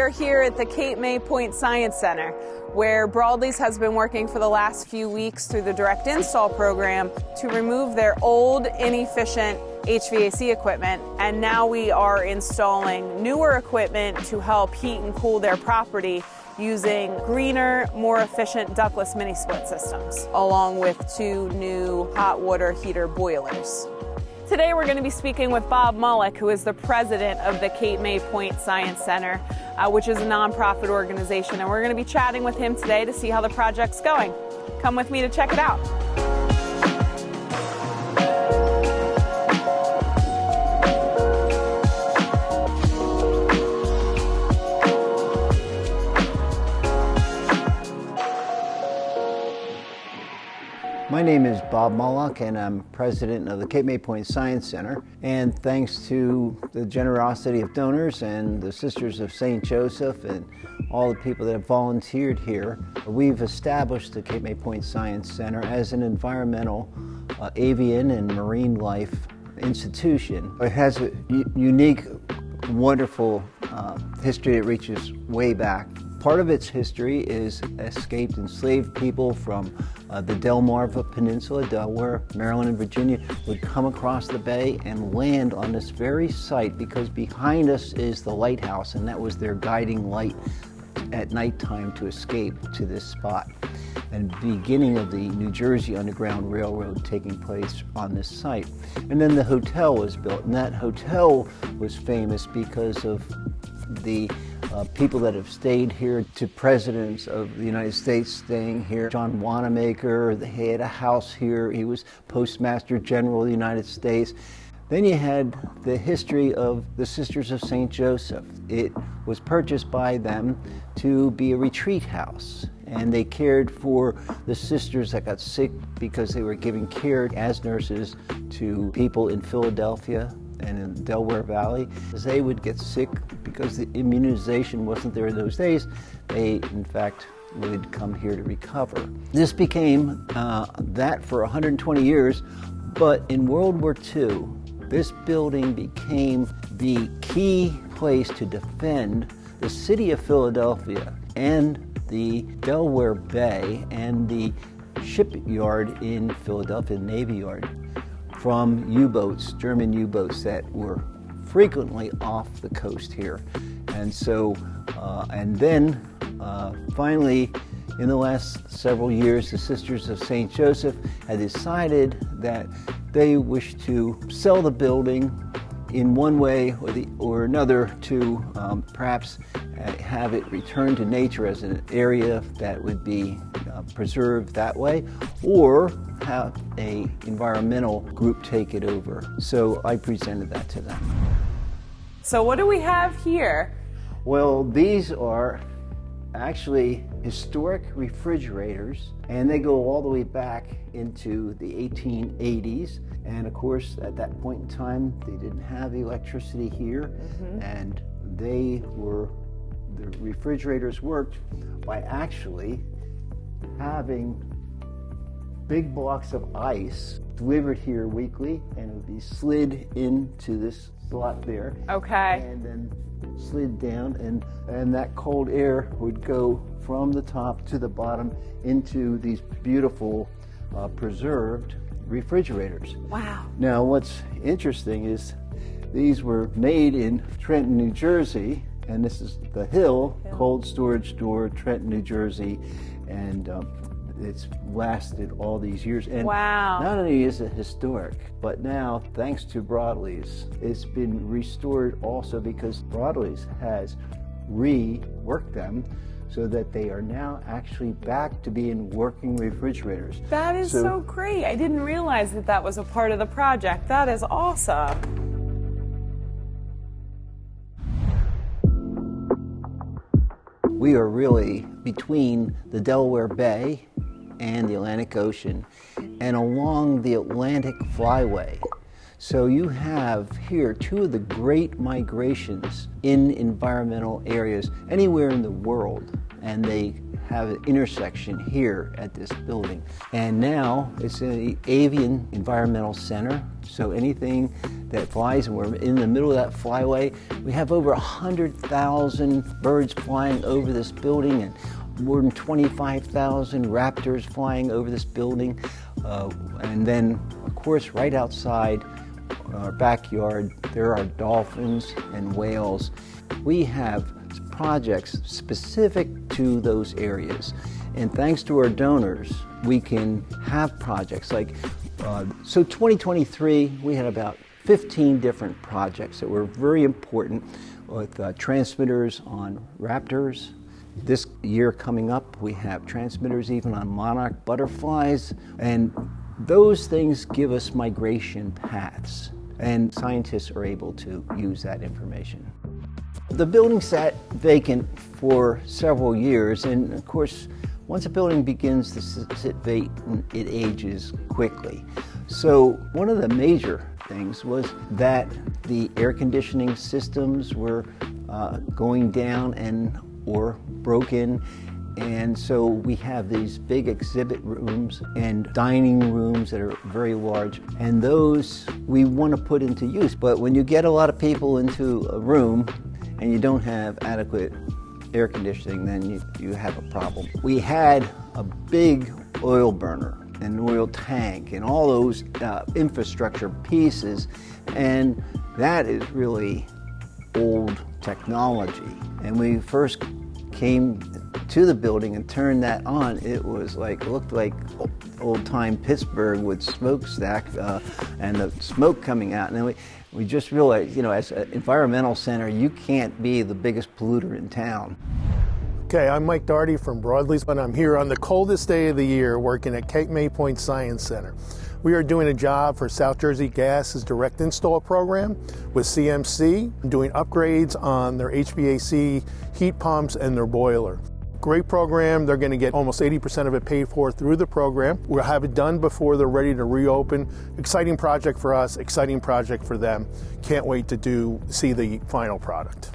are here at the Cape May Point Science Center, where Broadley's has been working for the last few weeks through the direct install program to remove their old, inefficient HVAC equipment, and now we are installing newer equipment to help heat and cool their property using greener, more efficient ductless mini-split systems, along with 2 new hot water heater boilers. Today we're going to be speaking with Bob Mullock, who is the president of the Cape May Point Science Center, which is a nonprofit organization, and we're going to be chatting with him today to see how the project's going. Come with me to check it out. My name is Bob Mullock, and I'm president of the Cape May Point Science Center. And thanks to the generosity of donors and the Sisters of St. Joseph and all the people that have volunteered here, we've established the Cape May Point Science Center as an environmental, avian and marine life institution. It has a unique, wonderful history that reaches way back. Part of its history is escaped enslaved people from the Delmarva Peninsula, Delaware, Maryland, and Virginia would come across the bay and land on this very site because behind us is the lighthouse, and that was their guiding light at nighttime to escape to this spot. And beginning of the New Jersey Underground Railroad taking place on this site. And then the hotel was built, and that hotel was famous because of the people that have stayed here, to presidents of the United States staying here. John Wanamaker, he had a house here. He was Postmaster General of the United States. Then you had the history of the Sisters of St. Joseph. It was purchased by them to be a retreat house, and they cared for the sisters that got sick because they were giving care as nurses to people in Philadelphia and in the Delaware Valley. As they would get sick, because the immunization wasn't there in those days, they in fact would come here to recover. This became that for 120 years, but in World War II, this building became the key place to defend the city of Philadelphia and the Delaware Bay and the shipyard in Philadelphia, Navy Yard, from U-boats, German U-boats that were frequently off the coast here. And so, and then finally, in the last several years, the Sisters of St. Joseph had decided that they wished to sell the building in one way or another to perhaps have it returned to nature as an area that would be preserved that way, or have a environmental group take it over. So I presented that to them. So what do we have here? Well, these are actually historic refrigerators, and they go all the way back into the 1880s. And of course, at that point in time, they didn't have electricity here, and the refrigerators worked by actually having big blocks of ice delivered here weekly, and it would be slid into this slot there. Okay. And then slid down, and that cold air would go from the top to the bottom into these beautiful preserved refrigerators. Wow. Now what's interesting is these were made in Trenton, New Jersey, and this is the Hill Cold Storage Store, Trenton, New Jersey, and it's lasted all these years. And not only is it historic, but now, thanks to Broadley's, it's been restored also because Broadley's has reworked them so that they are now actually back to being working refrigerators. That is so great. I didn't realize that that was a part of the project. That is awesome. We are really between the Delaware Bay and the Atlantic Ocean and along the Atlantic Flyway. So you have here 2 of the great migrations in environmental areas anywhere in the world, and they have an intersection here at this building. And now it's an avian environmental center, so anything that flies, and we're in the middle of that flyway. We have over 100,000 birds flying over this building and more than 25,000 raptors flying over this building. And then, of course, right outside our backyard, there are dolphins and whales. We have projects specific to those areas. And thanks to our donors, we can have projects like, so 2023, we had about 15 different projects that were very important with transmitters on raptors. This year coming up, we have transmitters even on monarch butterflies, and those things give us migration paths, and scientists are able to use that information. The building sat vacant for several years, and of course, once a building begins to sit vacant, it ages quickly. So one of the major things was that the air conditioning systems were going down or broken, and so we have these big exhibit rooms and dining rooms that are very large, and those we want to put into use. But when you get a lot of people into a room and you don't have adequate air conditioning, then you have a problem. We had a big oil burner, an oil tank, and all those infrastructure pieces, and that is really old technology. And when we first came to the building and turned that on, it looked like old-time Pittsburgh with smokestack and the smoke coming out. And then we just realized, as an environmental center, you can't be the biggest polluter in town. Okay, I'm Mike Doherty from Broadley, and I'm here on the coldest day of the year working at Cape May Point Science Center. We are doing a job for South Jersey Gas's direct install program with CMC, doing upgrades on their HVAC heat pumps and their boiler. Great program. They're going to get almost 80% of it paid for through the program. We'll have it done before they're ready to reopen. Exciting project for us, exciting project for them. Can't wait to see the final product.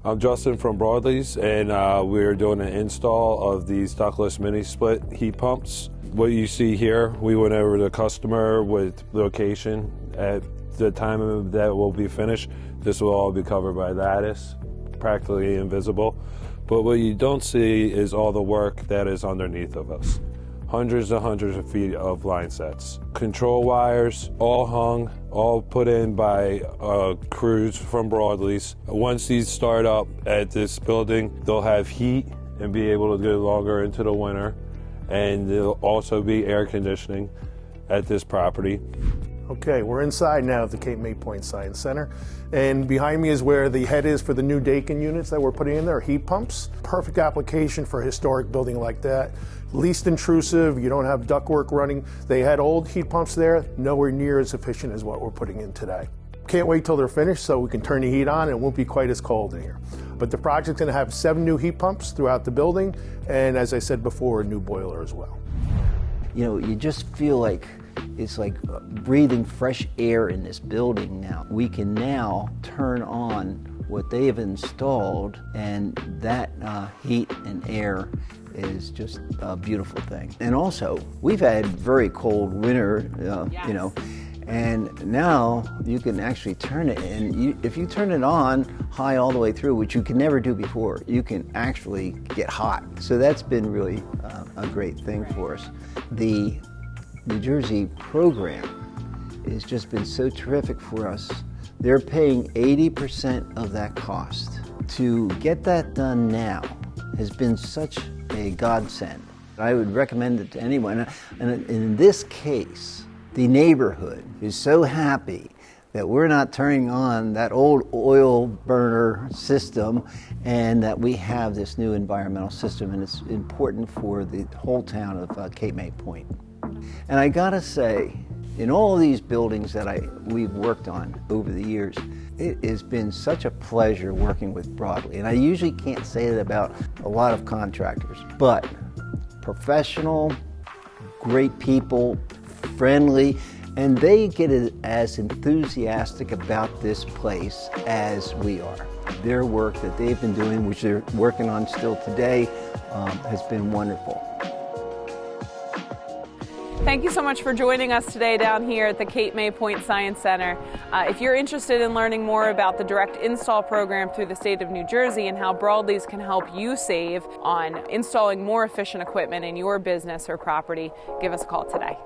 I'm Justin from Broadley's, and we're doing an install of these ductless mini split heat pumps. What you see here, we went over to the customer with location. At the time that will be finished, this will all be covered by lattice, practically invisible. But what you don't see is all the work that is underneath of us. Hundreds and hundreds of feet of line sets. Control wires, all hung, all put in by crews from Broadley's. Once these start up at this building, they'll have heat and be able to go longer into the winter. And there'll also be air conditioning at this property. Okay, we're inside now at the Cape May Point Science Center, and behind me is where the head is for the new Dakin units that we're putting in there, heat pumps. Perfect application for a historic building like that. Least intrusive, you don't have ductwork running. They had old heat pumps there, nowhere near as efficient as what we're putting in today. Can't wait till they're finished so we can turn the heat on and it won't be quite as cold in here. But the project's going to have 7 new heat pumps throughout the building, and as I said before, a new boiler as well. You just feel like it's like breathing fresh air in this building now. We can now turn on what they have installed, and that heat and air is just a beautiful thing. And also, we've had very cold winter, Yes. And now you can actually turn it, and if you turn it on high all the way through, which you can never do before, you can actually get hot. So that's been really a great thing for us. The New Jersey program has just been so terrific for us. They're paying 80% of that cost. To get that done now has been such a godsend. I would recommend it to anyone. And in this case, the neighborhood is so happy that we're not turning on that old oil burner system and that we have this new environmental system, and it's important for the whole town of Cape May Point. And I gotta say, in all of these buildings that we've worked on over the years, it has been such a pleasure working with Broadley. And I usually can't say that about a lot of contractors, but professional, great people, friendly, and they get as enthusiastic about this place as we are. Their work that they've been doing, which they're working on still today, has been wonderful. Thank you so much for joining us today down here at the Cape May Point Science Center. If you're interested in learning more about the direct install program through the state of New Jersey and how Broadley's can help you save on installing more efficient equipment in your business or property, give us a call today.